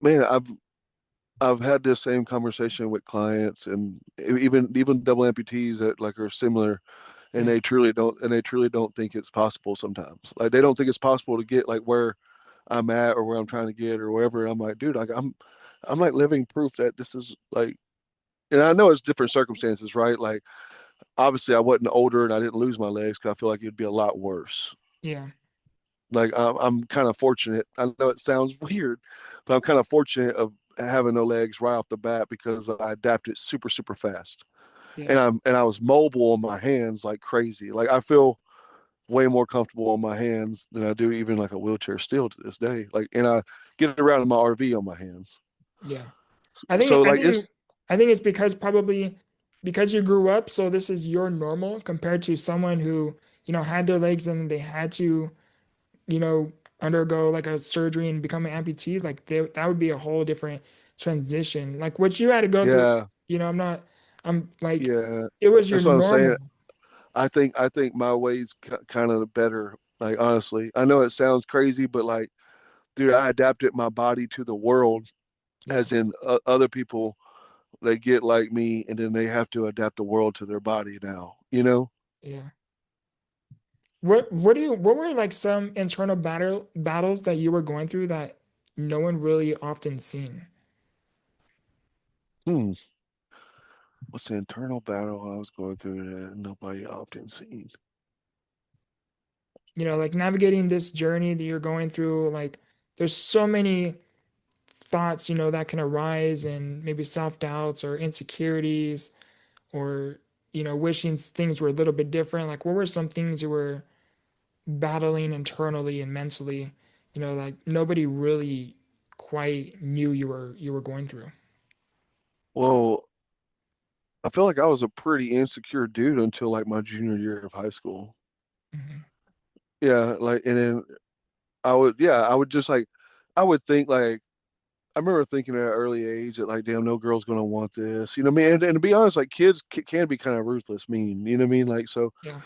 man, I've had this same conversation with clients and even double amputees that like are similar, and Yeah. they truly don't think it's possible sometimes. Like they don't think it's possible to get like where I'm at or where I'm trying to get or wherever. I'm like, dude, like I'm like living proof that this is like, and I know it's different circumstances, right? Like obviously I wasn't older and I didn't lose my legs because I feel like it'd be a lot worse. Yeah. Like I'm kind of fortunate. I know it sounds weird, but I'm kind of fortunate of having no legs right off the bat because I adapted super fast. Yeah. And I was mobile on my hands like crazy. Like I feel way more comfortable on my hands than I do even like a wheelchair still to this day. Like and I get around in my RV on my hands. Yeah. So I like think it's I think it's because probably because you grew up, so this is your normal compared to someone who, had their legs and they had to, you know, undergo like a surgery and become an amputee. Like that would be a whole different transition. Like what you had to go through, yeah, I'm not, I'm like, yeah. it was your That's what I'm saying. normal. I think my way's kind of better. Like honestly, I know it sounds crazy, but like dude, I adapted my body to the world, Yeah. as in other people, they get like me and then they have to adapt the world to their body now, you know? Yeah. What were like some internal battles that you were going through that no one really often seen? Hmm. What's the internal battle I was going through that nobody often sees? Like navigating this journey that you're going through, like there's so many thoughts, that can arise and maybe self-doubts or insecurities or, wishing things were a little bit different. Like what were some things you were battling internally and mentally, like nobody really quite knew you were going through. Well, I feel like I was a pretty insecure dude until like my junior year of high school. Mhm. Yeah, like, and then I would just like, I would think like, I remember thinking at an early age that like, damn, no girl's gonna want this. You know what I mean? And to be honest, like kids can be kind of ruthless, mean. You know what I mean? Like so, Yeah.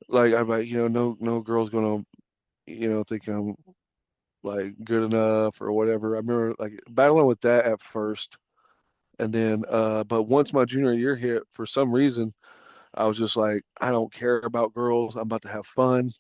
like I'm like, no girl's gonna, think I'm like good enough or whatever. I remember like battling with that at first. And then but once my junior year hit, for some reason, I was just like, I don't care about girls. I'm about to have fun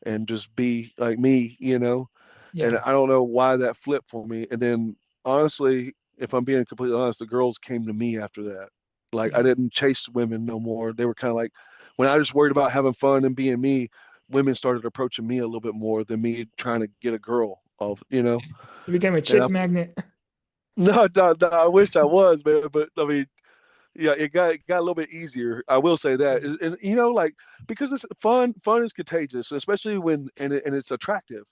and just be like me, you know? And Yeah. I don't know why that flipped for me. And then honestly, if I'm being completely honest, the girls came to me after that. Like I Yeah. didn't chase women no more. They were kind of like when I was worried about having fun and being me, women started approaching me a little bit more than me trying to get a girl off. You became a And chick magnet. no, I wish I was, man, but I mean, yeah, it got a little bit easier. I will say that, Yeah. and like because it's fun is contagious, especially when and it's attractive.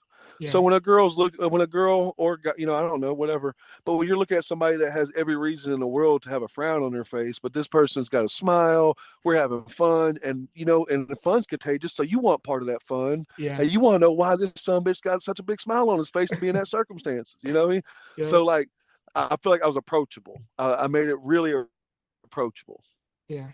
So Yeah. when a girl or I don't know, whatever. But when you're looking at somebody that has every reason in the world to have a frown on their face, but this person's got a smile, we're having fun, and and the fun's contagious. So you want part of that fun, Yeah. and you want to know why this son bitch got such a big smile on his face to be in that circumstance. You know what I mean? So Yep. like, I feel like I was approachable. I made it really approachable. Yeah.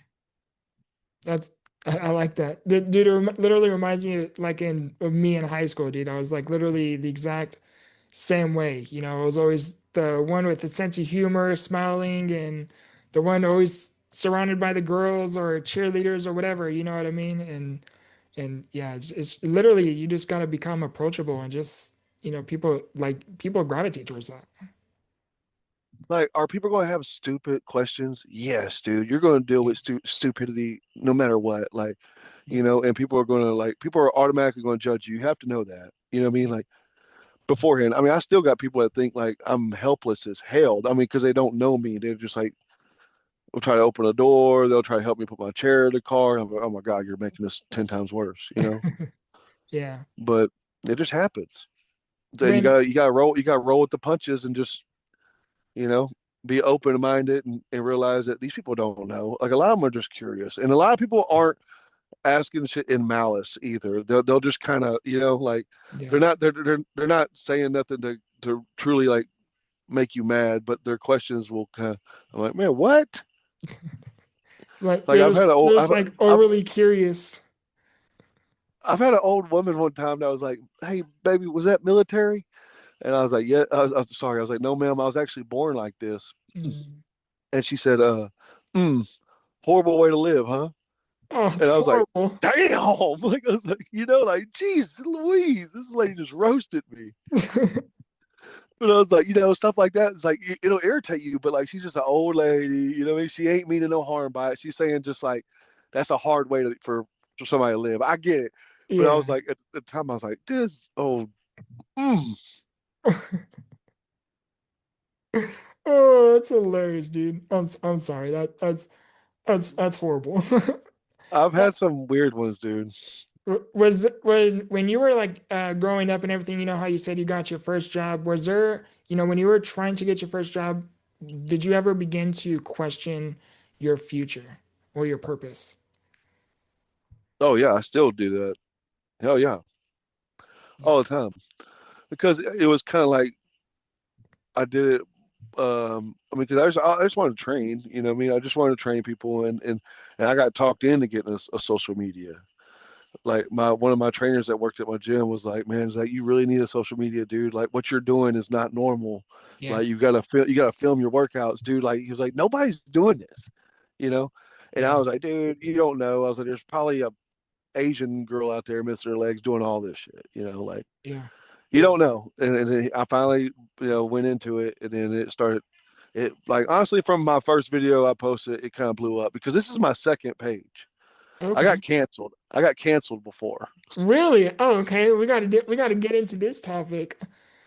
That's I like that. Dude, it literally reminds me like of me in high school, dude. I was like literally the exact same way. I was always the one with the sense of humor, smiling, and the one always surrounded by the girls or cheerleaders or whatever, you know what I mean? And yeah, it's literally you just gotta become approachable and just, people gravitate towards that. Like, are people going to have stupid questions? Yes, dude. You're going to deal Yeah. with stupidity no matter what. Like, Yeah. and people are automatically going to judge you. You have to know that. You know what I mean? Yeah. Like beforehand. I mean, I still got people that think like I'm helpless as hell. I mean, because they don't know me. They're just like, they'll try to open a door. They'll try to help me put my chair in the car. I'm like, oh my God, you're making this 10 times worse. Yeah. But it just happens. Then When you got to roll with the punches and just you know, be open minded and realize that these people don't know. Like a lot of them are just curious, and a lot of people aren't asking shit in malice either. They'll just kind of like Yeah. they're not saying nothing to truly like make you mad, but their questions will kind of. I'm like, man, what? Like Like they're just like I've overly curious. I've had an old woman one time that was like, hey baby, was that military? And I was like, yeah, I was sorry. I was like, no, ma'am, I was actually born like this. Mm. And she said, mm, horrible way to live, huh? Oh, And it's I was like, horrible. damn. Like, I was like, like, geez, Louise, this lady just roasted me. But I was like, stuff like that. It's like, it'll irritate you, but like, she's just an old lady. What I mean? She ain't meaning no harm by it. She's saying just like, that's a hard way for somebody to live. I get it. But I was Yeah. like, at the time, I was like, mm. Oh, that's hilarious, dude. I'm sorry. That's horrible. I've had some weird ones, dude. Was when you were like growing up and everything, you know how you said you got your first job, was there, when you were trying to get your first job, did you ever begin to question your future or your purpose? Oh, yeah, I still do that. Hell yeah, all Yeah. the time. Because it was kind of like, I did it. I mean, because I just wanted to train. What I mean? I just wanted to train people, and I got talked into getting a social media. Like one of my trainers that worked at my gym was like, man, it's like you really need a social media, dude. Like what you're doing is not normal. Yeah. Like you gotta film your workouts, dude. Like he was like, nobody's doing this, you know. And I Yeah. was like, dude, you don't know. I was like, there's probably a Asian girl out there missing her legs doing all this shit, like Yeah. you don't know. And then I finally, went into it, and then it started. It like honestly, from my first video I posted, it kind of blew up because this is my second page. I got Okay. canceled. I got canceled before. Really? Oh, okay. We gotta get into this topic.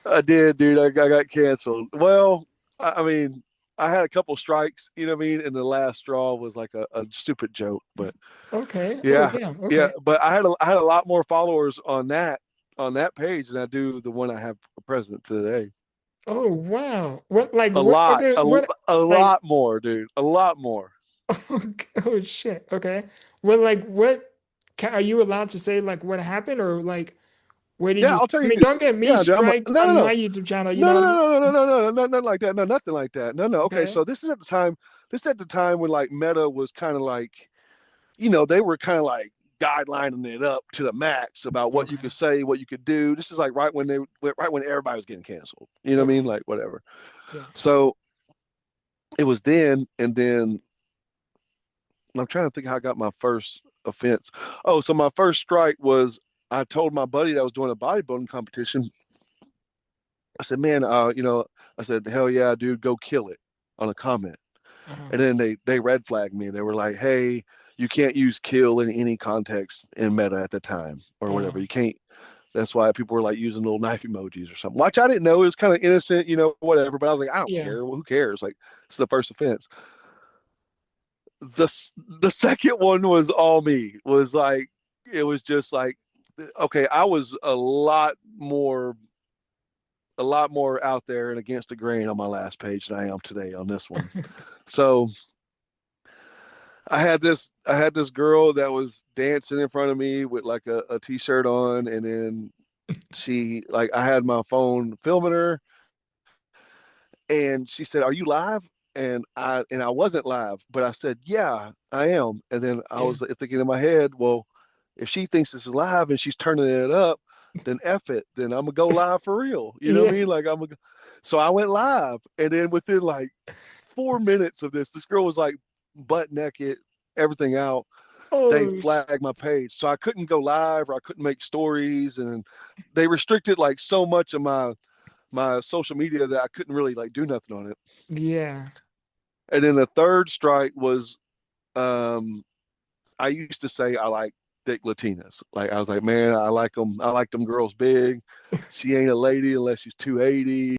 I did, dude. I got canceled. Well, I mean, I had a couple strikes, you know what I mean? And the last straw was like a stupid joke. But Okay. Oh, yeah, yeah. yeah. Okay. But I had a lot more followers on that page than I do the one I have present today. Oh, wow. What like A what lot, okay, what a like lot more, dude. A lot more. oh shit. Okay. Well, like are you allowed to say like what happened or like where did Yeah, you I'll tell I you. mean, don't get me Yeah, dude. striked No, no, on my no. YouTube channel, you No, know no, what I no, mean? no, no, no, no, no, nothing like that. No, nothing like that. No, no. Okay, Okay. so this is at the time. This is at the time when like Meta was kind of like, they were kind of like guidelining it up to the max about what you Okay. could say, what you could do. This is like right when everybody was getting canceled. You know what I mean? Okay. Like whatever. Yeah. So it was then, and then I'm trying to think how I got my first offense. Oh, so my first strike was I told my buddy that I was doing a bodybuilding competition. I said, man, I said, hell yeah, dude, go kill it on a comment. Uh-huh. And then they red flagged me. They were like, hey, you can't use kill in any context in meta at the time or whatever. Uh-huh. You can't. That's why people were like using little knife emojis or something, which I didn't know. It was kind of innocent, whatever. But I was like, I don't Yeah. care. Well, who cares? Like, it's the first offense. The the second one was all me. Was like it was just like, okay, I was a lot more out there and against the grain on my last page than I am today on this one. So I had this girl that was dancing in front of me with like a t-shirt on, and then she like I had my phone filming her, and she said, "Are you live?" And I wasn't live, but I said, "Yeah, I am." And then I Yeah. was thinking in my head, well, if she thinks this is live and she's turning it up, then F it. Then I'm gonna go live for real. You know what I Yeah. mean? Like so I went live, and then within like 4 minutes of this girl was like butt naked, everything out. They Oh, flagged my page, so I couldn't go live or I couldn't make stories, and they restricted like so much of my social media that I couldn't really like do nothing on it. yeah. And then the third strike was, um, I used to say I like thick Latinas. Like I was like, man, I like them. I like them girls big. She ain't a lady unless she's 280.